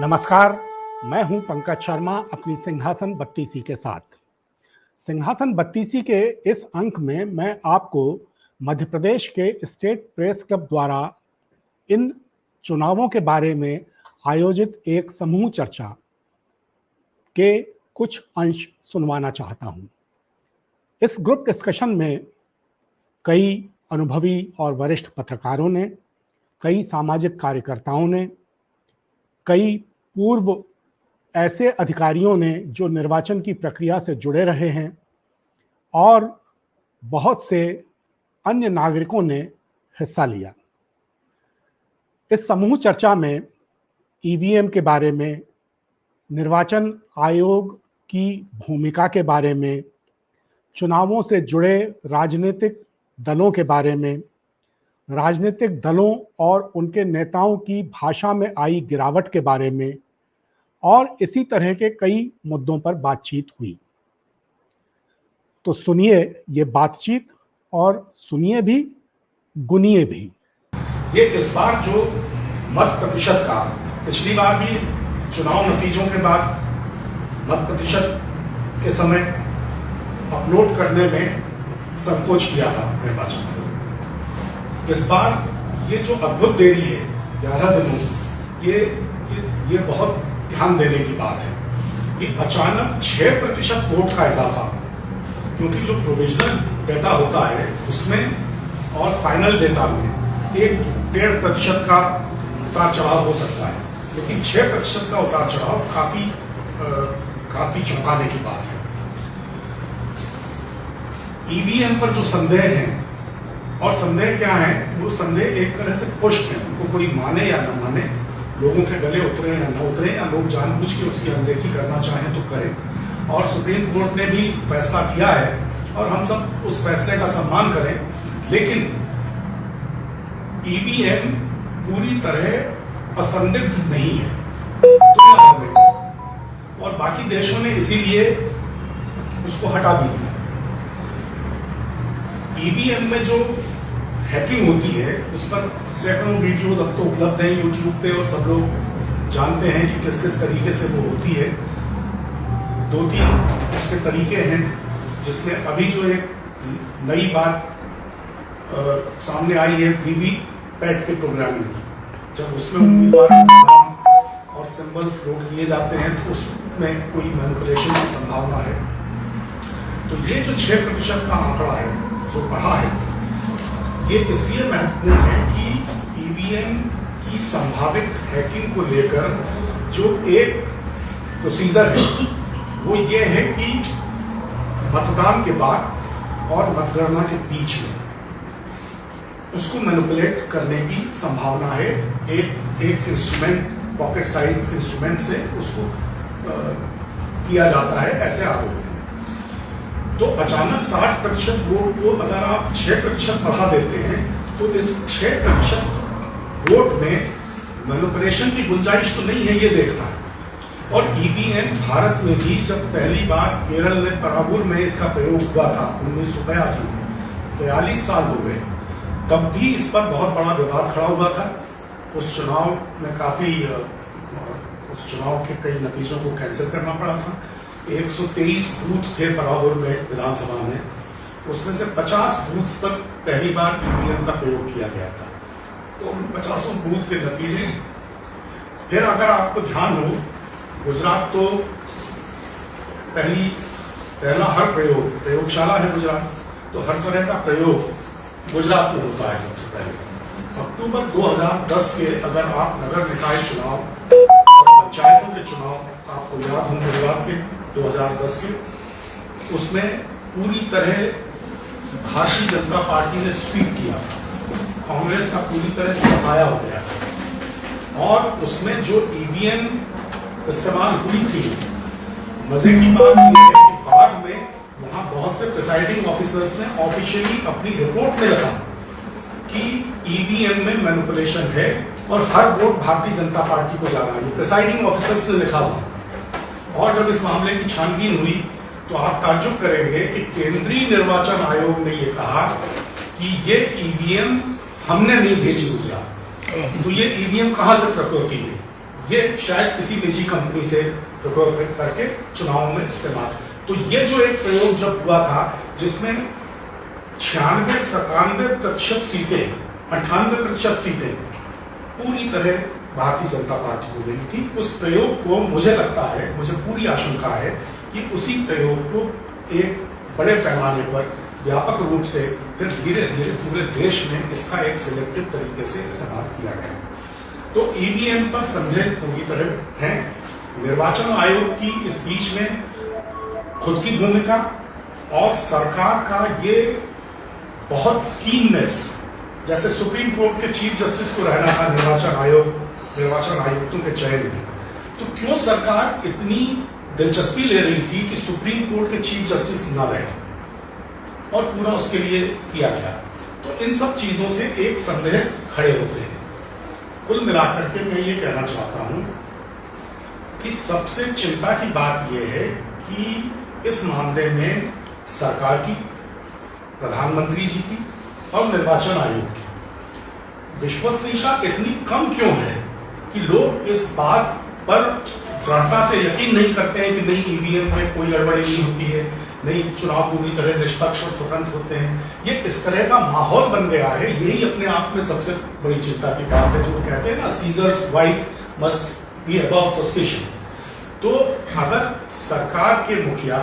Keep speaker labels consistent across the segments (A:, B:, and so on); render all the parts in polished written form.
A: नमस्कार, मैं हूं पंकज शर्मा अपनी सिंहासन बत्तीसी के साथ। सिंहासन बत्तीसी के इस अंक में मैं आपको मध्य प्रदेश के स्टेट प्रेस क्लब द्वारा इन चुनावों के बारे में आयोजित एक समूह चर्चा के कुछ अंश सुनवाना चाहता हूं। इस ग्रुप डिस्कशन में कई अनुभवी और वरिष्ठ पत्रकारों ने, कई सामाजिक कार्यकर्ताओं ने, कई पूर्व ऐसे अधिकारियों ने जो निर्वाचन की प्रक्रिया से जुड़े रहे हैं और बहुत से अन्य नागरिकों ने हिस्सा लिया। इस समूह चर्चा में ईवीएम के बारे में, निर्वाचन आयोग की भूमिका के बारे में, चुनावों से जुड़े राजनीतिक दलों के बारे में, राजनीतिक दलों और उनके नेताओं की भाषा में आई गिरावट के बारे में और इसी तरह के कई मुद्दों पर बातचीत हुई। तो सुनिए ये बातचीत और सुनिए भी, गुनिए भी।
B: ये इस बार जो मत प्रतिशत का, पिछली बार भी चुनाव नतीजों के बाद मत प्रतिशत के समय अपलोड करने में संकोच किया था निर्वाचन आयोग ने। इस बार ये जो अद्भुत देरी है 11 दिनों की, ये बहुत ध्यान देने की बात है कि अचानक 6% वोट का इजाफा, क्योंकि जो प्रोविजनल डेटा होता है उसमें और फाइनल डेटा में 1-1.5% का उतार चढ़ाव हो सकता है, लेकिन 6% का उतार चढ़ाव काफी चौंकाने की बात है। ईवीएम पर जो संदेह है, और संदेह क्या है, वो संदेह एक तरह से पुष्ट है, उनको कोई माने या न माने, लोगों के गले उतरे या न उतरे, या लोग जानबूझ के उसकी अनदेखी करना चाहें तो करें। और सुप्रीम कोर्ट ने भी फैसला किया है और हम सब उस फैसले का सम्मान करें, लेकिन ईवीएम पूरी तरह असंदिग्ध नहीं है दुनिया भर में, और बाकी देशों ने इसीलिए उसको हटा भी दिया। ईवीएम में जो हैकिंग होती है उस पर सैकड़ों वीडियोस अब तो उपलब्ध हैं यूट्यूब पे, और सब लोग जानते हैं कि किस किस तरीके से वो होती है। 2-3 उसके तरीके हैं, जिसमें अभी जो एक नई बात सामने आई है वीवीपैट के प्रोग्रामिंग की। जब उसमें उम्मीदवारों के नाम और सिंबल्स लोड किए जाते हैं तो उसमें कोई मैनिपुलेशन की संभावना है। तो ये जो 6% का आंकड़ा है जो बढ़ा है, ये इसलिए महत्वपूर्ण है कि ईवीएम की संभावित हैकिंग को लेकर जो एक प्रोसीजर है वो ये है कि मतदान के बाद और मतगणना के बीच में उसको मैनिपुलेट करने की संभावना है। एक इंस्ट्रूमेंट, पॉकेट साइज इंस्ट्रूमेंट से उसको किया जाता है, ऐसे आरोप है। तो अचानक 60% वोट को अगर आप 6% बढ़ा देते हैं तो इस 6% वोट में मैनिपुलेशन की गुंजाइश तो नहीं है, ये देखना है। और ईवीएम भारत में भी जब पहली बार केरल में परावूर में इसका प्रयोग हुआ था 1982 में, 42 साल हो गए, तब भी इस पर बहुत बड़ा विवाद खड़ा हुआ था। उस चुनाव में उस चुनाव के कई नतीजों को कैंसिल करना पड़ा था। 123 बूथ थे परावूर में विधानसभा में, उसमें से 50 बूथ पर पहली बार ईवीएम का प्रयोग किया गया था। तो 50 बूथ के नतीजे, फिर अगर आपको ध्यान हो, गुजरात तो पहला हर प्रयोगशाला है गुजरात, तो हर तरह का प्रयोग गुजरात में होता है सबसे पहले। अक्टूबर 2010 के अगर आप नगर निकाय चुनाव और पंचायतों के चुनाव आपको याद होंगे गुजरात के 2010 के, उसमें पूरी तरह भारतीय जनता पार्टी ने स्वीप किया, कांग्रेस का पूरी तरह सफाया हो गया, और उसमें जो ईवीएम इस्तेमाल हुई थी, मजे की बात यह है कि बाद में वहां बहुत से प्रिसाइडिंग ऑफिसर्स ने ऑफिशियली अपनी रिपोर्ट में लिखा कि ईवीएम में मैनिपुलेशन है और हर वोट भारतीय जनता पार्टी को जा रहा है। ये प्रिसाइडिंग ऑफिसर्स ने लिखा हुआ। और जब इस मामले की छानबीन हुई तो आप ताज्जुब करेंगे कि केंद्रीय निर्वाचन आयोग ने यह कहा कि ये ईवीएम हमने नहीं भेजी गुजरात, तो ये ईवीएम कहां से प्रकृति है, ये शायद किसी निजी कंपनी से प्रोक्योर करके चुनाव में इस्तेमाल। तो ये जो एक प्रयोग जब हुआ था जिसमें 96-97% सीटें, 98% सीटें पूरी तरह भारतीय जनता पार्टी को देनी थी, उस प्रयोग को मुझे लगता है, मुझे पूरी आशंका है कि उसी प्रयोग को एक बड़े पैमाने पर व्यापक रूप से फिर धीरे धीरे पूरे देश में इसका एक सिलेक्टिव तरीके से इस्तेमाल किया गया। तो ईवीएम पर संदेह पूरी तरह है। निर्वाचन आयोग की इस बीच में खुद की भूमिका और सरकार का ये बहुत कीननेस, जैसे सुप्रीम कोर्ट के चीफ जस्टिस को रहना था निर्वाचन आयुक्तों के चयन में, तो क्यों सरकार इतनी दिलचस्पी ले रही थी कि सुप्रीम कोर्ट के चीफ जस्टिस न रहे, और पूरा उसके लिए किया गया। तो इन सब चीजों से एक संदेह खड़े होते हैं। कुल मिलाकर के मैं ये कहना चाहता हूं कि सबसे चिंता की बात यह है कि इस मामले में सरकार की, प्रधानमंत्री जी की और निर्वाचन आयोग की विश्वसनीयता इतनी कम क्यों है कि लोग इस बात पर दृढ़ता से यकीन नहीं करते हैं कि नहीं, ईवीएम में कोई गड़बड़ी नहीं होती है, नहीं, चुनाव पूरी तरह निष्पक्ष और स्वतंत्र होते हैं। ये इस तरह का माहौल बन गया है। यही अपने आप में सबसे बड़ी चिंता की बात है, जो कहते हैं ना, seizures wife must be above suspicion. तो अगर सरकार के मुखिया,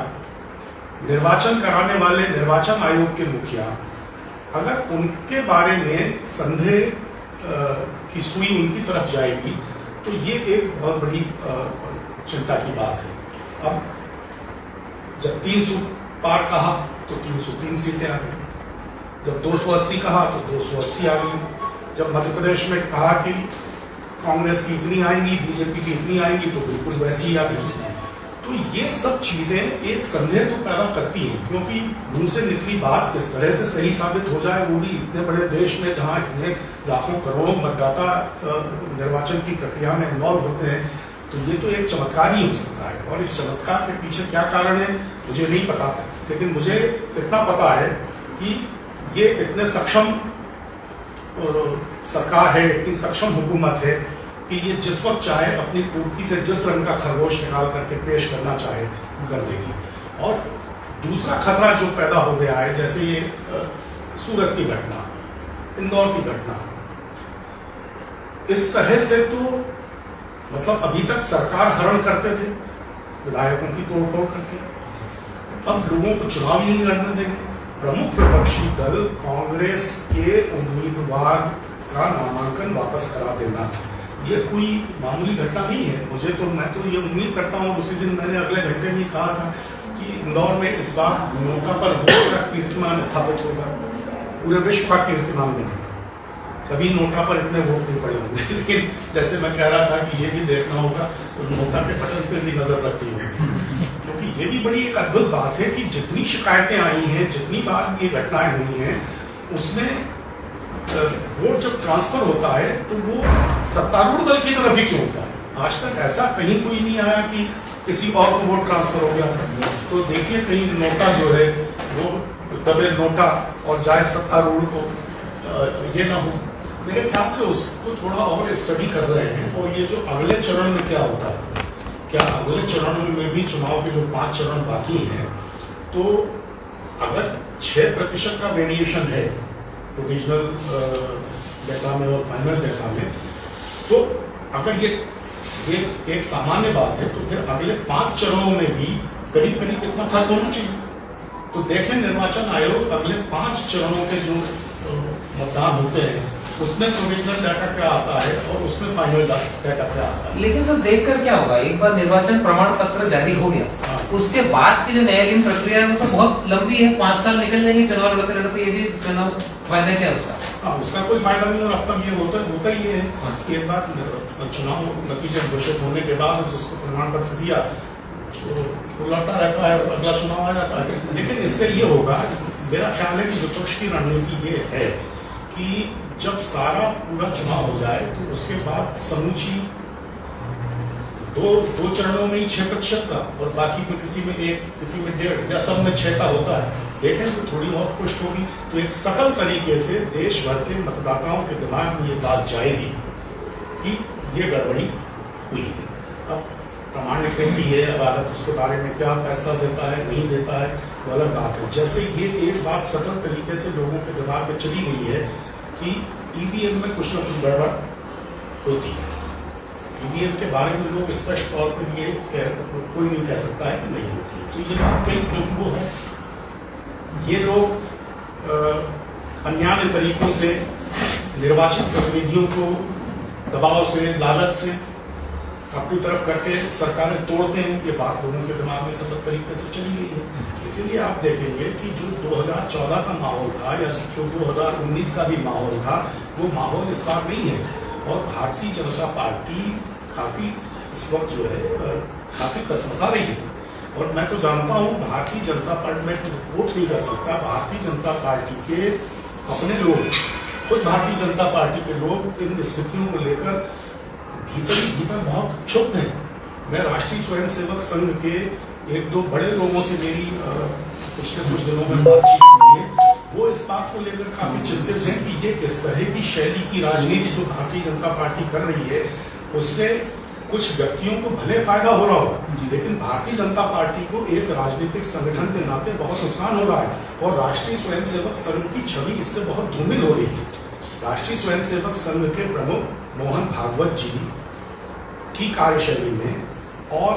B: निर्वाचन कराने वाले निर्वाचन आयोग के मुखिया, अगर उनके बारे में संदेह की सुई उनकी तरफ जाएगी तो ये एक बहुत बड़ी चिंता की बात है। अब जब 300 पार कहा तो 303 सीटें आ गई, जब 280 कहा तो 280 आ गई, जब मध्य प्रदेश में कहा कि कांग्रेस की इतनी आएंगी, बीजेपी की इतनी आएंगी, तो बिल्कुल वैसी ही आ गई। तो ये सब चीजें एक संदेह तो पैदा करती हैं, क्योंकि मुंह से निकली बात इस तरह से सही साबित हो जाए, वो भी इतने बड़े देश में जहां इतने लाखों करोड़ों मतदाता निर्वाचन की प्रक्रिया में इन्वॉल्व होते हैं, तो ये तो एक चमत्कार ही हो सकता है। और इस चमत्कार के पीछे क्या कारण है मुझे नहीं पता, लेकिन मुझे इतना पता है कि ये इतने सक्षम सरकार है, इतनी सक्षम हुकूमत है कि ये जिस वक्त चाहे अपनी कुर्सी से जिस रंग का खरगोश निकाल करके पेश करना चाहे कर देगी। और दूसरा खतरा जो पैदा हो गया है, जैसे ये सूरत की घटना, इंदौर की घटना, इस तरह से तो मतलब अभी तक सरकार हरण करते थे विधायकों की तोड़फोड़ करके, अब लोगों को चुनाव ही नहीं लड़ने देंगे। प्रमुख विपक्षी दल कांग्रेस के उम्मीदवार का नामांकन वापस करा देना, ये कोई मामूली घटना नहीं है। मैं तो ये उम्मीद करता हूँ, उसी दिन मैंने अगले घंटे में कहा था कि इंदौर में इस बार नोटा पर वोट का कीर्तिमान स्थापित होगा, पूरे विश्व का कीर्तिमान बनेगा। कभी नोटा पर इतने वोट नहीं पड़े होंगे, लेकिन जैसे मैं कह रहा था कि ये भी देखना होगा तो नोटा के बटन पर भी नजर रखनी होगी, क्योंकि ये भी बड़ी एक अद्भुत बात है कि जितनी शिकायतें आई हैं, जितनी बार ये घटनाएं हुई हैं, उसमें वोट जब ट्रांसफर होता है तो वो सत्तारूढ़ दल की तरफ ही क्यों होता है। आज तक ऐसा कहीं कोई नहीं आया कि किसी और को वोट ट्रांसफर हो गया। तो देखिए कहीं नोटा जो है वो दबे नोटा और जाए सत्तारूढ़ को ये ना हो। मेरे ख्याल से उसको थोड़ा और स्टडी कर रहे हैं। और ये जो अगले चरण में क्या होता है, क्या अगले चरण में भी चुनाव के जो 5 चरण बाकी हैं, तो अगर 6% का वेरिएशन है प्रोविजनल डेटा में और फाइनल डेटा में, तो अगर ये एक सामान्य बात है, तो फिर अगले 5 चरणों में भी करीब करीब इतना फर्क होना चाहिए। तो देखें निर्वाचन आयोग अगले 5 चरणों के जो मतदान होते हैं उसमें प्रोविजनल डाटा क्या आता है और उसमें फाइनल डाटा क्या आता है।
C: लेकिन सर देखकर क्या होगा, एक बार निर्वाचन प्रमाण पत्र जारी हो गया, उसके बाद की जो न्यायालयीन प्रक्रिया है वो तो बहुत लंबी है, 5 साल निकल जाएंगे चुनाव लड़ते लड़ते, यदि चुनाव फायदा क्या उसका?
B: हाँ, उसका कोई फायदा नहीं। और अब तक ये होता ही है कि एक बार चुनाव नतीजे घोषित होने के बाद जिसको प्रमाण पत्र दिया तो लड़ता रहता है, अगला चुनाव आ जाता है। लेकिन इससे ये होगा, मेरा ख्याल है कि विपक्ष की रणनीति ये है कि जब सारा पूरा चुनाव हो जाए तो उसके बाद समूची दो चरणों में ही 6% का और बाकी में किसी में 1, किसी में 1.5 या सब में 6 का होता है, देखें तो थोड़ी और पुष्ट होगी। तो एक सकल तरीके से देश भर के मतदाताओं के दिमाग में ये बात जाएगी कि ये गड़बड़ी हुई है। अब प्रामाणिक है कि ये अदालत उसके बारे में क्या फैसला देता है नहीं देता है वो अलग बात है। जैसे ये एक बात सतत तरीके से लोगों के दिमाग में चली गई है कि ईवीएम में कुछ ना कुछ गड़बड़ होती है। ईवीएम के बारे में लोग स्पष्ट तौर पर ये कोई नहीं कह सकता है कि नहीं होती है। तो ये बात कई क्योंकि वो है ये लोग अन्याय तरीकों से निर्वाचित प्रतिनिधियों को दबाव से लालच से अपनी तरफ करके सरकारें तोड़ते हैं। ये बात लोगों के दिमाग में सतत तरीके से चली गई है। इसीलिए आप देखेंगे कि जो 2014 का माहौल था या जो 2019 का भी माहौल था वो माहौल इस बार नहीं है। और भारतीय जनता पार्टी काफ़ी इस वक्त जो है काफ़ी कसमसा रही है। और मैं तो जानता हूँ भारतीय जनता पार्टी में रिपोर्ट नहीं कर सकता, भारतीय जनता पार्टी के अपने लोग, खुद भारतीय जनता पार्टी के लोग इन स्थितियों को लेकर भीतर ही भीतर बहुत क्षुब्ध हैं। मैं राष्ट्रीय स्वयंसेवक संघ के एक दो बड़े लोगों से मेरी पिछले कुछ दिनों में बातचीत हुई है, वो इस बात को लेकर काफी चिंतित हैं कि ये किस तरह की शैली की राजनीति जो भारतीय जनता पार्टी कर रही है उससे कुछ व्यक्तियों को भले फायदा हो रहा हो, लेकिन भारतीय जनता पार्टी को एक राजनीतिक संगठन के नाते बहुत नुकसान हो रहा है। और राष्ट्रीय स्वयंसेवक संघ की छवि इससे बहुत धूमिल हो रही है। राष्ट्रीय स्वयंसेवक संघ के प्रमुख मोहन भागवत जी की कार्यशैली में और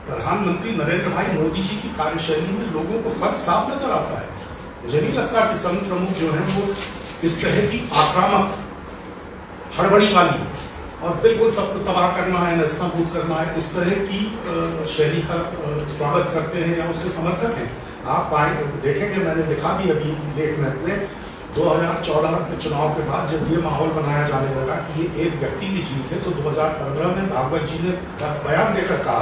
B: प्रधानमंत्री नरेंद्र भाई मोदी जी की कार्यशैली में लोगों को फर्क साफ नजर आता है। मुझे नहीं लगता कि संघ प्रमुख जो है वो इस तरह की आक्रामक हड़बड़ी वाली और बिल्कुल सबको तबाह करना है, नस्ताबूद करना है, इस तरह की शैली का स्वागत करते हैं या उसके समर्थक हैं। आप देखेंगे, मैंने देखा भी अभी लेख में 2014 के चुनाव के बाद जब ये माहौल बनाया जाने लगा कि ये एक व्यक्ति की जीत है, तो 2015 में भागवत जी ने बयान देकर कहा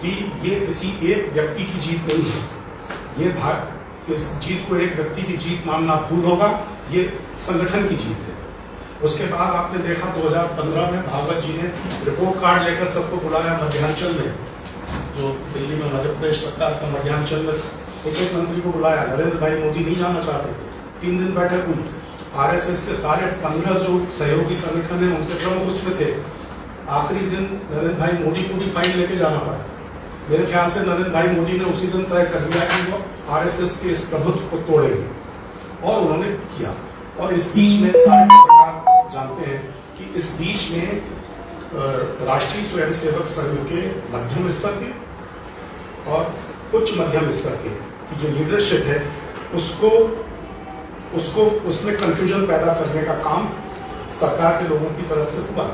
B: कि ये किसी एक व्यक्ति की जीत नहीं है, ये इस जीत को एक व्यक्ति की जीत मानना भूल होगा, ये संगठन की जीत है। उसके बाद आपने देखा 2015 में भागवत जी ने रिपोर्ट कार्ड लेकर सबको बुलाया मध्यांचल में, जो दिल्ली में मध्य प्रदेश सरकार का मध्यांचल में एक मंत्री को बुलाया। नरेंद्र भाई मोदी नहीं जाना चाहते थे, 3 दिन बैठक हुई। आरएसएस के सारे 15 जो सहयोगी संगठन है उनके प्रमुख उसमें थे। आखिरी दिन नरेंद्र भाई मोदी को भी फाइल लेके जाना पड़ा। मेरे ख्याल से नरेंद्र भाई मोदी ने उसी दिन तय कर दिया कि वो आरएसएस के इस प्रभुत्व को तोड़ेंगे, और उन्होंने किया। और इस बीच में सारे पत्रकार जानते हैं कि इस बीच में राष्ट्रीय स्वयंसेवक संघ के मध्यम स्तर के और उच्च मध्यम स्तर के की जो लीडरशिप है उसको उसमें कंफ्यूजन पैदा करने का काम सरकार के लोगों की तरफ से हुआ।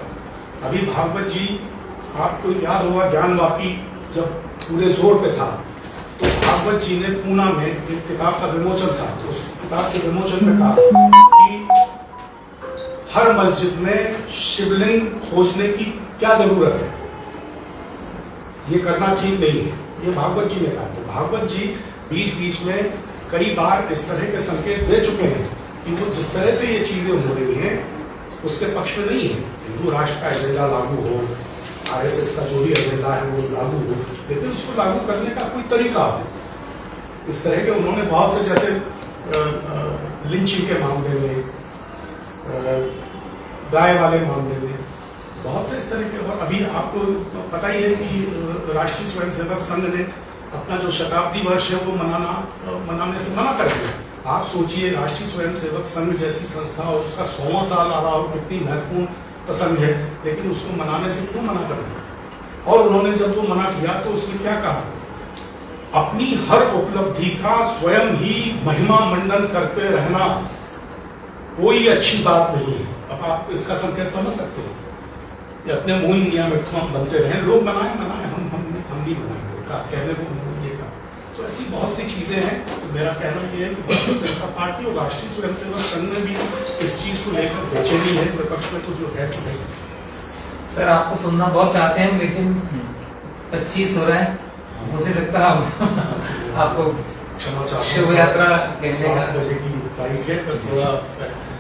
B: अभी भागवत जी, आपको याद होगा ज्ञानवापी जब पूरे जोर पे था तो भागवत जी ने पूना में एक किताब का विमोचन था, तो उस किताब के विमोचन में कहा कि हर मस्जिद में शिवलिंग खोजने की क्या जरूरत है, ये करना ठीक नहीं है, ये भागवत जी ने कहा। तो भागवत जी बीच बीच में कई बार इस तरह के संकेत दे चुके हैं कि वो जिस तरह से ये चीजें हो रही हैं उसके पक्ष में नहीं है। हिंदू राष्ट्र का एजेंडा लागू हो, आरएसएस का जो भी एजेंडा है वो लागू हो, लेकिन उसको लागू करने का कोई तरीका हो। इस तरह के उन्होंने बहुत से, जैसे लिंचिंग के मामले में, गाय वाले मामले में, बहुत से इस तरह के। और अभी आपको पता ही है कि राष्ट्रीय स्वयंसेवक संघ ने अपना जो शताब्दी वर्ष है वो मनाने से मना कर दिया। आप सोचिए, राष्ट्रीय स्वयंसेवक संघ जैसी संस्था और उसका 100वां साल आ रहा हो, कितनी महत्वपूर्ण प्रसंग है, लेकिन उसको मनाने से क्यों मना कर दिया? और उन्होंने जब वो मना किया तो उसने क्या कहा, अपनी हर उपलब्धि का स्वयं ही महिमा मंडन करते रहना कोई अच्छी बात नहीं है। अब आप इसका संकेत समझ सकते हैं, ये अपने मुंह ही मियां मिट्ठू हम बनते रहे, लोग बनाए हम नहीं बनाएंगे, कहने को ये का। तो ऐसी बहुत सी चीजें हैं। तो मेरा कहना ये है कि भारतीय जनता पार्टी और राष्ट्रीय स्वयंसेवक संघ में भी इस चीज को लेकर बेचैनी है, विपक्ष में तो जो है सो है।
C: सर, आपको सुनना बहुत चाहते हैं लेकिन 25 हो रहा है, मुझे लगता है आपको
B: क्षमा चाहता हूं,
C: शुभ यात्रा कहने
B: 7 बजे की फ्लाइट है, पर थोड़ा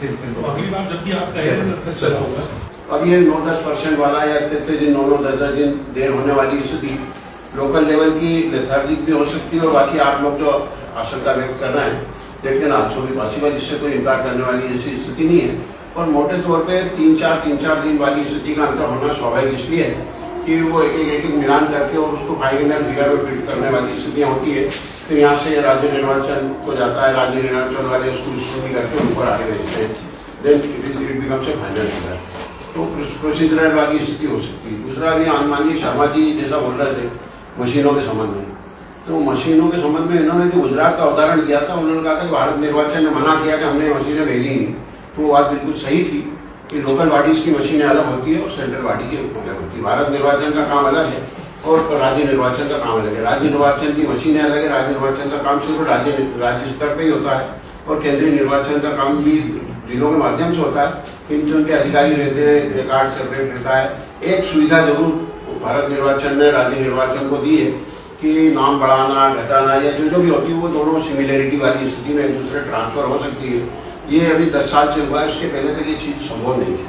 B: तो अगली बार जब भी आप कहेंगे तो फिर चलाऊंगा।
D: अब ये 9-10% वाला या इतने दिन 9-10 दिन देर होने वाली स्थिति लोकल लेवल की लेथार्जिक भी हो सकती है, और बाकी आप लोग जो आशंका व्यक्त करना है, लेकिन 800 भी पॉसिबल, इससे कोई इनकार करने वाली ऐसी स्थिति नहीं है। और मोटे तौर पे 3-4 दिन वाली स्थिति का अंतर होना स्वाभाविक इसलिए है कि वो एक मिलान करके और उसको फाइनल फिगर में फिट करने वाली स्थितियाँ होती है। फिर यहाँ से राज्य निर्वाचन को जाता है, राज्य निर्वाचन वाले स्कूल भी करके उनको आगे भेजते हैं, then it becomes a final figure. तो प्रोसीजरल वाली स्थिति हो सकती है। दूसरा भी माननीय शर्मा जी जैसा बोल रहे थे मशीनों के संबंध में, तो मशीनों के संबंध में इन्होंने जो गुजरात का उदाहरण दिया था, उन्होंने कहा था कि भारत निर्वाचन ने मना किया कि हमने मशीनें भेजी नहीं, तो वो बात बिल्कुल सही थी कि लोकल बॉडीज़ की मशीनें अलग होती है और सेंट्रल बॉडी की अलग होती है। भारत निर्वाचन का काम अलग है और राज्य निर्वाचन का काम अलग है। राज्य निर्वाचन की मशीनें अलग है, राज्य निर्वाचन का काम सिर्फ राज्य स्तर पर ही होता है और केंद्रीय निर्वाचन का काम भी जिलों के माध्यम से होता है, किंतु उनके अधिकारी रहते हैं, रिकॉर्ड सेपरेट रहता है। एक सुविधा जरूर भारत निर्वाचन ने राज्य निर्वाचन को दी है कि नाम बढ़ाना घटाना या जो भी होती है वो दोनों सिमिलरिटी वाली स्थिति में एक दूसरे ट्रांसफर हो सकती है। ये अभी 10 साल से हुआ है, इसके पहले तक ये चीज़ संभव नहीं थी।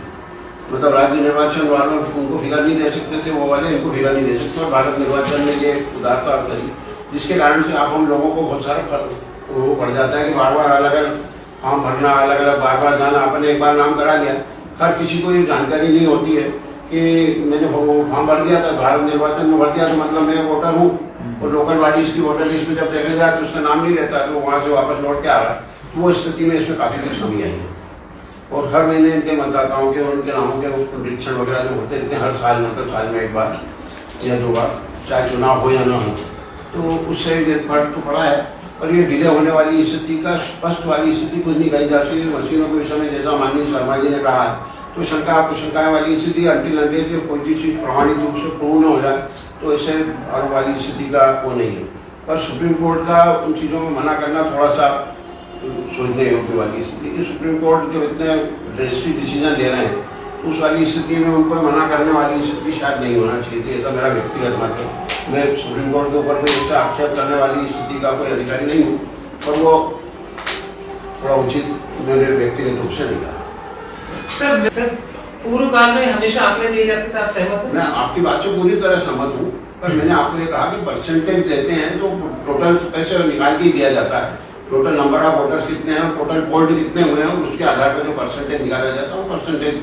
D: मतलब राज्य निर्वाचन वालों उनको फिगर नहीं दे सकते थे, वो वाले इनको फिगर नहीं दे सकते, और भारत निर्वाचन ने ये उदारता करी, जिसके कारण से आप हम लोगों को बहुत सारा वो पड़ जाता है कि बार बार अलग अलग फॉर्म भरना, अलग अलग बार बार जाना। आपने एक बार नाम करा लिया, हर किसी को ये जानकारी नहीं होती है कि मैंने फॉर्म भर दिया था, भारत निर्वाचन में भर दिया तो मतलब मैं वोटर हूँ, और लोकल बॉडीज़ की वोटर लिस्ट में जब देखा जाए तो उसका नाम नहीं रहता, तो वहाँ से वापस लौट के आ रहा है। तो वो स्थिति में इसमें काफ़ी कुछ कमी आई है। और हर महीने इनके मतदाताओं के और उनके नामों के निरीक्षण वगैरह जो होते रहते हैं हर साल, मतलब साल में एक बार या 2 बार, चाहे चुनाव हो या ना हो, तो उससे फर्क तो पड़ा है। और ये डिले होने वाली स्थिति का स्पष्ट वाली स्थिति कुछ नहीं कही जा सकती। मशीनों के विषय में जैसा माननीय शर्मा जी ने कहा है, तो शंकाएं वाली स्थिति अंतिम लंबे से कोई चीज़ प्रमाणित रूप से पूर्ण हो जाए तो ऐसे और वाली स्थिति का वो नहीं है। पर सुप्रीम कोर्ट का उन चीज़ों में मना करना थोड़ा सा सोचने योग्य वाली स्थिति कि सुप्रीम कोर्ट जो इतने ड्रेस्टिक डिसीजन ले रहे हैं, उस वाली स्थिति में उनको मना करने वाली स्थिति शायद नहीं होना चाहिए थी। ऐसा मेरा व्यक्तिगत मत है। मैं सुप्रीम कोर्ट के ऊपर कोई ऐसा आक्षेप करने वाली स्थिति का कोई अधिकारी नहीं हूँ, पर वो थोड़ा उचित मेरे व्यक्तिगत रूप से नहीं कहा।
C: सर पूर्व काल में हमेशा आंकड़े दिए जाते थे, आप सहमत हैं?
D: मैं आपकी बात से पूरी तरह सहमत हूँ, पर मैंने आपको ये कहा कि परसेंटेज देते हैं तो टोटल पैसे निकाल के दिया जाता है। टोटल नंबर ऑफ वोटर्स कितने हैं, टोटल पोल्ड कितने हुए हैं, उसके आधार पर जो परसेंटेज निकाला जाता है वो परसेंटेज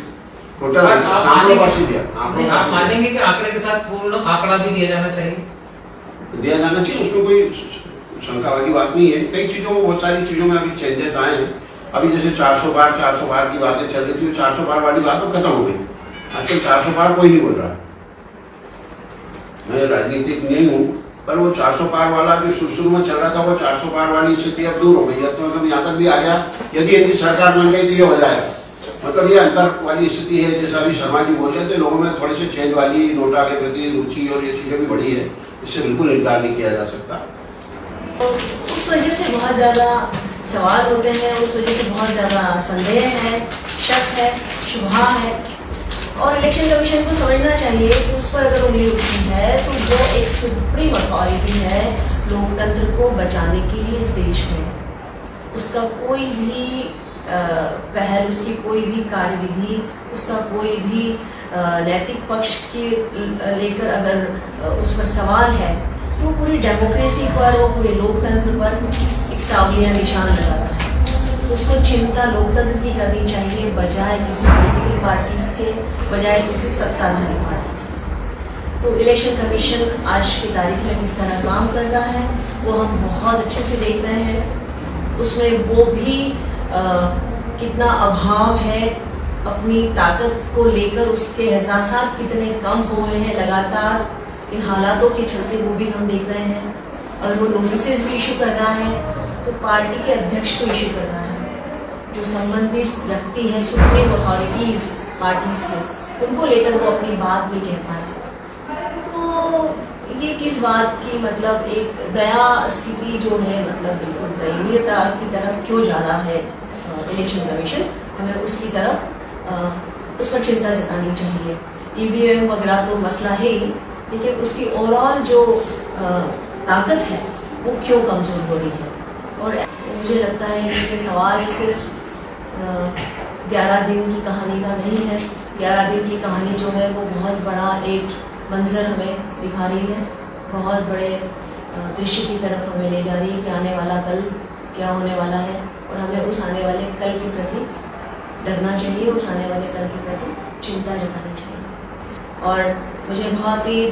D: टोटल
C: आप मानेंगे कि आंकड़े के साथ पूर्ण आंकड़ा भी दिया जाना चाहिए?
D: दिया जाना चाहिए, उसमें कोई शंका वाली बात नहीं है। कई चीज़ों में, बहुत सारी चीज़ों में अभी चेंजेस आए हैं। अभी जैसे 400 पार की बातें चल रही थी, 400 पार वाली बात तो खत्म हो गई। आजकल 400 पार कोई नहीं बोल रहा। मैं राजनीतिक नहीं हूँ, पर वो 400 पार वाला जो शुरू में चल रहा था, वो 400 पार वाली स्थिति अब दूर हो गई है। तो मतलब यहाँ तक भी आ गया, यदि इनकी सरकार बन गई तो ये हो जाएगा। मतलब ये अंतर वाली स्थिति है। जैसा अभी शर्मा जी बोल रहे थे, लोगों में थोड़ी सी चेंज वाली नोटा के प्रति रुचि और ये चीज़ें भी बढ़ी है, इससे बिल्कुल इनकार नहीं किया जा सकता।
E: उस वजह से बहुत ज़्यादा सवाल होते हैं, उस वजह से बहुत ज़्यादा संदेह है, शक है, शुबहा है, और इलेक्शन कमीशन को समझना चाहिए कि उस पर अगर उंगली उठती है तो वो एक सुप्रीम अथॉरिटी है लोकतंत्र को बचाने के लिए इस देश में। उसका कोई भी पहल, उसकी कोई भी कार्यविधि, उसका कोई भी नैतिक पक्ष के लेकर अगर उस पर सवाल है तो पूरी डेमोक्रेसी पर, वो पूरे लोकतंत्र पर एक सावलिया निशान लगाता है। उसको चिंता लोकतंत्र की करनी चाहिए, बजाय किसी पॉलिटिकल पार्टीज के, बजाय किसी सत्ताधारी पार्टीज के। तो इलेक्शन कमीशन आज की तारीख में किस तरह काम कर रहा है वो हम बहुत अच्छे से देख रहे हैं। उसमें वो भी कितना अभाव है अपनी ताकत को लेकर, उसके एहसासात कितने कम हुए हैं लगातार इन हालातों के चलते, वो भी हम देख रहे हैं। अगर वो नोटिस भी इशू कर रहा है तो पार्टी के अध्यक्ष को इशू कर रहा है, जो संबंधित व्यक्ति है, सुप्रीम अथॉरिटीज पार्टीज के, उनको लेकर वो अपनी बात नहीं कह पा रहे। तो ये किस बात की, मतलब एक दया स्थिति जो है, मतलब बिल्कुल दयनीयता की तरफ क्यों जा रहा है इलेक्शन कमीशन? हमें उसकी तरफ उस पर चिंता जतानी चाहिए। EVM वगैरह तो मसला है ही, लेकिन उसकी ओवरऑल जो ताकत है वो क्यों कमज़ोर हो रही है। और मुझे लगता है कि ये सवाल सिर्फ 11 दिन की कहानी का नहीं है। 11 दिन की कहानी जो है वो बहुत बड़ा एक मंजर हमें दिखा रही है, बहुत बड़े दृश्य की तरफ हमें ले जा रही है कि आने वाला कल क्या होने वाला है, और हमें उस आने वाले कल के प्रति डरना चाहिए, उस आने वाले कल के प्रति चिंता जतानी चाहिए। और मुझे बहुत ही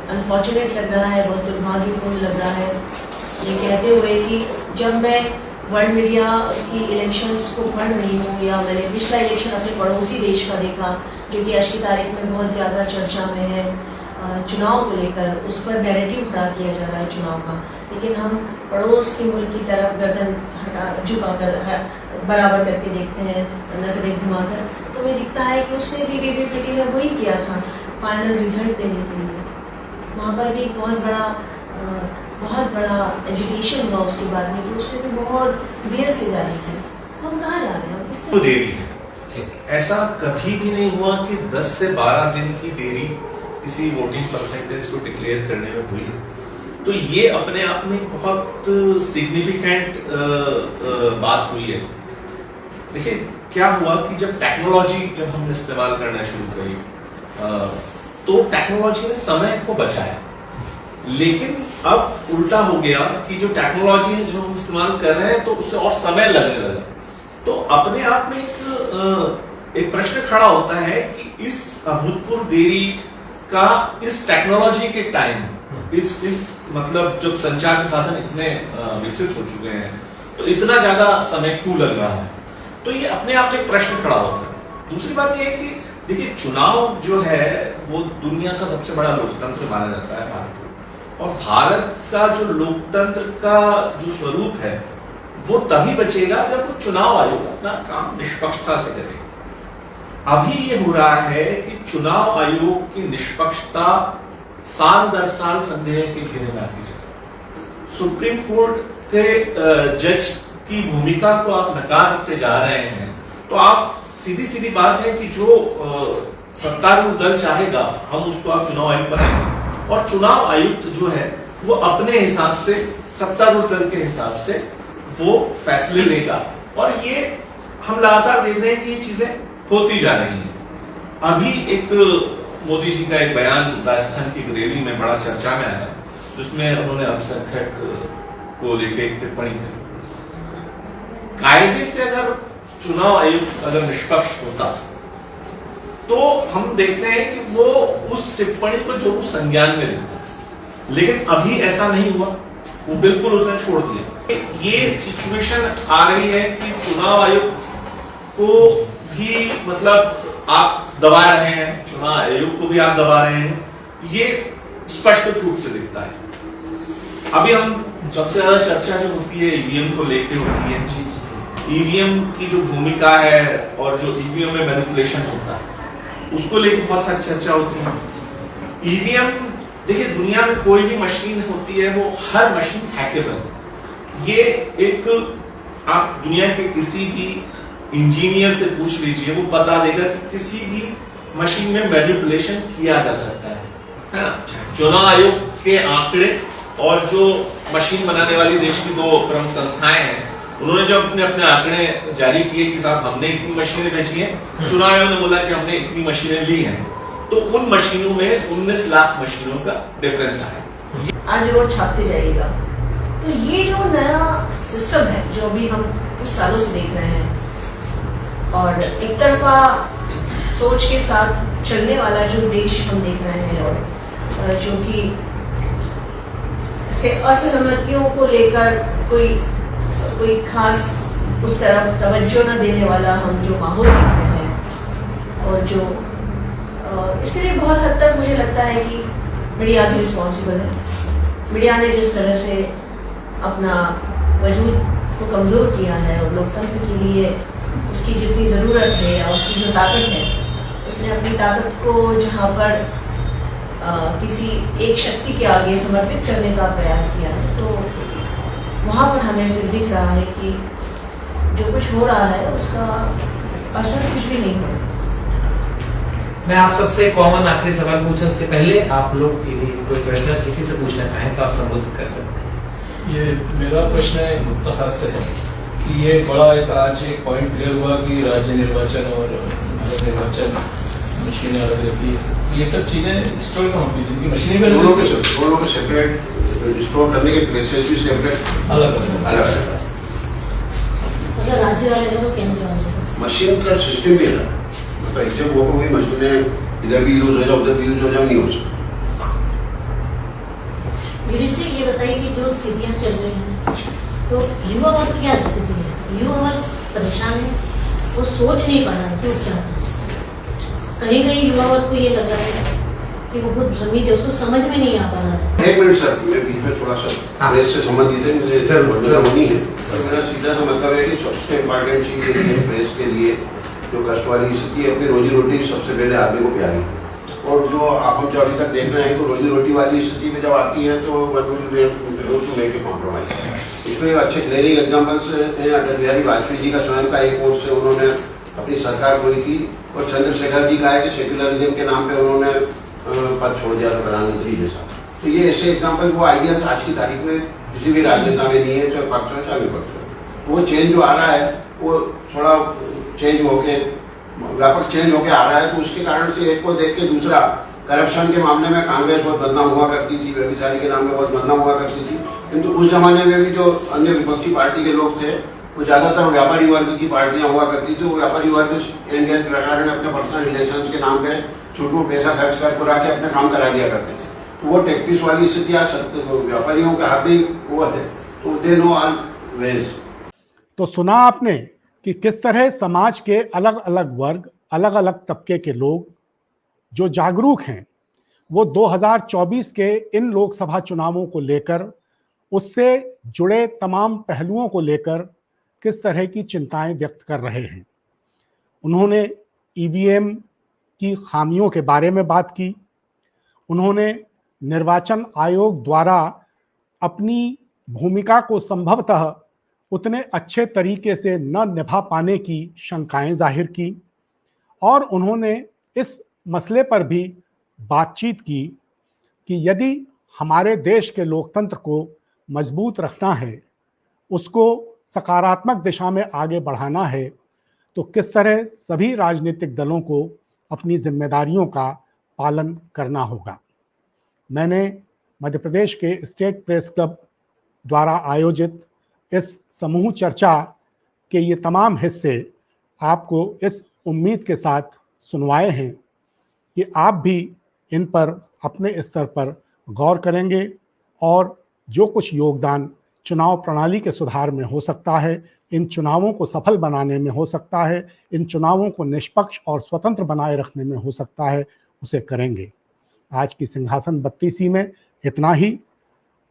E: अनफॉर्चुनेट लग रहा है, बहुत दुर्भाग्यपूर्ण लग रहा है ये कहते हुए कि जब मैं वर्ल्ड मीडिया की इलेक्शंस को पढ़ रही हूँ या मैंने पिछला इलेक्शन अपने पड़ोसी देश का देखा जो कि आज की तारीख में बहुत ज़्यादा चर्चा में है, चुनाव को लेकर उस पर नैरेटिव खड़ा किया जा रहा है चुनाव का, लेकिन हम पड़ोस के मुल्क की तरफ गर्दन झुका कर बराबर करके देखते हैं, नजरें घुमाकर, तो हमें दिखता है कि उसने भी वीवीपीटी में वही किया था फाइनल रिजल्ट देने के लिए। वहाँ पर भी बहुत बड़ा एजिटेशन हुआ उसके बाद में कि उसने भी बहुत देर से जारी की। तो हम कहाँ जा रहे हैं, हम किस
F: तो देरी है, ऐसा कभी भी नहीं हुआ कि 10 से 12 दिन की देरी किसी वोटिंग परसेंटेज को डिक्लेयर करने में हुई। तो ये अपने आप में बहुत सिग्निफिकेंट बात हुई है। देखिए क्या हुआ कि जब हमने इस्तेमाल करना शुरू करी तो टेक्नोलॉजी ने समय को बचाया, लेकिन अब उल्टा हो गया कि जो टेक्नोलॉजी है जो हम इस्तेमाल कर रहे हैं तो उससे और समय लगने लगा। तो अपने आप में एक प्रश्न खड़ा होता है कि इस अभूतपूर्व देरी का इस टेक्नोलॉजी के टाइम, इस मतलब जब संचार के साधन इतने विकसित हो चुके हैं तो इतना ज्यादा समय क्यों लग रहा है। तो ये अपने आप में एक प्रश्न खड़ा होता है। दूसरी बात ये है कि देखिए चुनाव जो है वो दुनिया का सबसे बड़ा लोकतंत्र माना जाता है भारत, और भारत का जो लोकतंत्र का जो स्वरूप है वो तभी बचेगा जब वो चुनाव आयोग अपना काम निष्पक्षता से करे। अभी ये हो रहा है कि चुनाव आयोग की निष्पक्षता साल दर साल संदेह के घेरे में आती जाए। सुप्रीम कोर्ट के जज की भूमिका को आप नकारते जा रहे हैं, तो आप सीधी बात है कि जो सत्तारूढ़ दल चाहेगा हम उसको आप चुनाव आयुक्त बनाएंगे, और चुनाव आयुक्त जो है वो अपने हिसाब से सत्तारूढ़ दल के हिसाब से वो फैसले लेगा। और ये हम लगातार देख रहे हैं कि ये चीजें होती जा रही हैं। अभी एक मोदी जी का एक बयान राजस्थान की एक रैली में बड़ा चर्चा में आया, जिसमें उन्होंने अल्पसंख्यक को लेकर एक टिप्पणी करी। कायदे से अगर चुनाव आयुक्त अगर निष्पक्ष होता तो हम देखते हैं कि वो उस टिप्पणी को जो संज्ञान में लेता, लेकिन अभी ऐसा नहीं हुआ, वो बिल्कुल उसने छोड़ दिया। ये सिचुएशन आ रही है कि चुनाव आयुक्त को भी मतलब आप दबा रहे हैं, चुनाव आयोग को भी आप दबा रहे हैं, ये स्पष्ट रूप से दिखता है। अभी हम सबसे ज्यादा चर्चा जो होती है ईवीएम को लेके होती है, ईवीएम की जो भूमिका है और जो ईवीएम में मैनिपुलेशन होता है उसको लेके बहुत सारी चर्चा होती है। ईवीएम देखिए दुनिया में कोई भी मशीन होती है वो हर मशीन हैकेबल। ये एक आप दुनिया के किसी भी इंजीनियर से पूछ लीजिए, वो बता देगा कि किसी भी मशीन में मैनिपुलेशन किया जा सकता है ना। चुनाव आयोग के आंकड़े और जो मशीन बनाने वाली देश की दो प्रमुख संस्थाएं हैं, उन्होंने जब अपने आंकड़े जारी किए कि साहब हमने इतनी मशीनें बेची हैं, चुनाव आयोग ने बोला कि हमने इतनी मशीनें ली हैं, तो उन मशीनों में 19 लाख मशीनों का डिफरेंस आया।
E: आज वो छापते जाइएगा। तो ये जो नया सिस्टम है जो अभी हम कुछ सालों से देख रहे हैं, और एक तरफा सोच के साथ चलने वाला जो देश हम देख रहे हैं, और जो कि असहमतियों को लेकर कोई खास उस तरफ तवज्जो न देने वाला हम जो माहौल देखते हैं, और जो इसके लिए बहुत हद तक मुझे लगता है कि मीडिया भी रिस्पॉन्सिबल है। मीडिया ने जिस तरह से अपना वजूद को कमज़ोर किया है और लोकतंत्र के लिए उसकी जितनी ज़रूरत है या उसकी जो ताकत है, उसने अपनी ताकत को जहाँ पर किसी एक शक्ति के आगे समर्पित करने का प्रयास किया है, तो वहाँ पर हमें फिर दिख रहा है कि जो कुछ हो रहा है उसका असर कुछ भी नहीं है।
C: मैं आप सबसे कॉमन आखिरी सवाल पूछूं, उसके पहले आप लोग कोई प्रश्न किसी से पूछना चाहें तो आप संबोधित कर सकते हैं।
G: ये मेरा प्रश्न है मुख्तार से है कि ये बड़ा आज एक पॉइंट क्लियर हुआ कि राज्य निर्वाचन और निर्वाचन मशीनें अलग रहती है, ये सब चीज़ें स्टोर कहाँ होती है, जिनकी मशीनें भी
D: दोनों के सेपरेट स्टोर करने के प्लेसेस भी सेपरेट
G: अलग है।
E: मतलब राज्य वाले तो केंद्र वाले
D: मशीन का सिस्टम भी अलग, मतलब एग्जैक्ट वो कोई मशीनें इधर भी यूज हो जाए उधर भी यूज हो जाए नहीं हो सकता।
E: गिरीश जी, ये बताइए कि जो स्थितियाँ चल रही हैं तो युवा वर्ग क्या स्थिति है? युवा वर्ग परेशान है, वो सोच नहीं पा रहा है क्यों क्या कहीं कहीं युवा वर्ग को ये लग रहा है कि वो बहुत भ्रमित है, उसको समझ में नहीं आ पा रहा है।
D: एक मिनट सर, मैं बीच में थोड़ा सा प्रेस से संबंधित है, मुझे होनी है, तो मेरा सीधा सा मतलब है कि सबसे इम्पोर्टेंट चीज़ ये है प्रेस के लिए जो कष्ट वाली स्थिति है, अपनी रोजी रोटी सबसे पहले आदमी को प्यारी, और जो हम जो अभी तक देख रहे हैं तो रोजी रोटी वाली स्थिति में जब आती है तो मेक ए कॉम्प्रोमाइज। इसमें अच्छे ग्लेरिंग एग्जाम्पल्स हैं। अटल बिहारी वाजपेयी जी का स्वयं का एक कोर्स से उन्होंने अपनी सरकार कोई थी, और चंद्रशेखर जी का है कि सेक्युलरिज्म के नाम पे उन्होंने पद छोड़ दिया था प्रधानमंत्री जैसा। तो ये ऐसे एग्जाम्पल वो आइडियाज आज की तारीख में किसी भी राजनेता में नहीं है, चाहे पक्ष हो चाहे विपक्ष हो। वो चेंज जो आ रहा है वो थोड़ा चेंज होके व्यापक चेंज होके आ रहा है, तो उसके कारण से एक को देख के दूसरा, करप्शन के मामले में कांग्रेस बहुत बदनाम हुआ करती थी, व्यभिचारी के नाम में बहुत बदनाम हुआ करती थी, किंतु उस जमाने में भी जो अन्य विपक्षी पार्टी के लोग थे वो ज़्यादातर व्यापारी वर्ग की पार्टियां हुआ करती थी। वो व्यापारी वर्ग इंडियन प्रकार में अपने पर्सनल रिलेशंस के नाम पे छूटू पैसा खर्च कर पुरा के अपने काम करा दिया करते थे। तो वो टेक्टिस वाली स्थिति आ सकती है, व्यापारियों के हाथ में वो है, तो दे नो ऑल वेज।
A: तो सुना आपने कि किस तरह समाज के अलग अलग वर्ग, अलग अलग तबके के लोग जो जागरूक हैं वो 2024 के इन लोकसभा चुनावों को लेकर, उससे जुड़े तमाम पहलुओं को लेकर किस तरह की चिंताएं व्यक्त कर रहे हैं। उन्होंने ईवीएम की खामियों के बारे में बात की, उन्होंने निर्वाचन आयोग द्वारा अपनी भूमिका को संभवतः उतने अच्छे तरीके से न निभा पाने की शंकाएं जाहिर की, और उन्होंने इस मसले पर भी बातचीत की कि यदि हमारे देश के लोकतंत्र को मजबूत रखना है, उसको सकारात्मक दिशा में आगे बढ़ाना है, तो किस तरह सभी राजनीतिक दलों को अपनी जिम्मेदारियों का पालन करना होगा। मैंने मध्य प्रदेश के स्टेट प्रेस क्लब द्वारा आयोजित इस समूह चर्चा के ये तमाम हिस्से आपको इस उम्मीद के साथ सुनवाए हैं कि आप भी इन पर अपने स्तर पर गौर करेंगे और जो कुछ योगदान चुनाव प्रणाली के सुधार में हो सकता है, इन चुनावों को सफल बनाने में हो सकता है, इन चुनावों को निष्पक्ष और स्वतंत्र बनाए रखने में हो सकता है, उसे करेंगे। आज की सिंहासन बत्तीसी में इतना ही।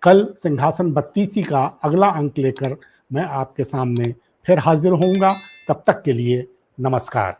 A: कल सिंहासन बत्तीसी का अगला अंक लेकर मैं आपके सामने फिर हाजिर होऊंगा। तब तक के लिए नमस्कार।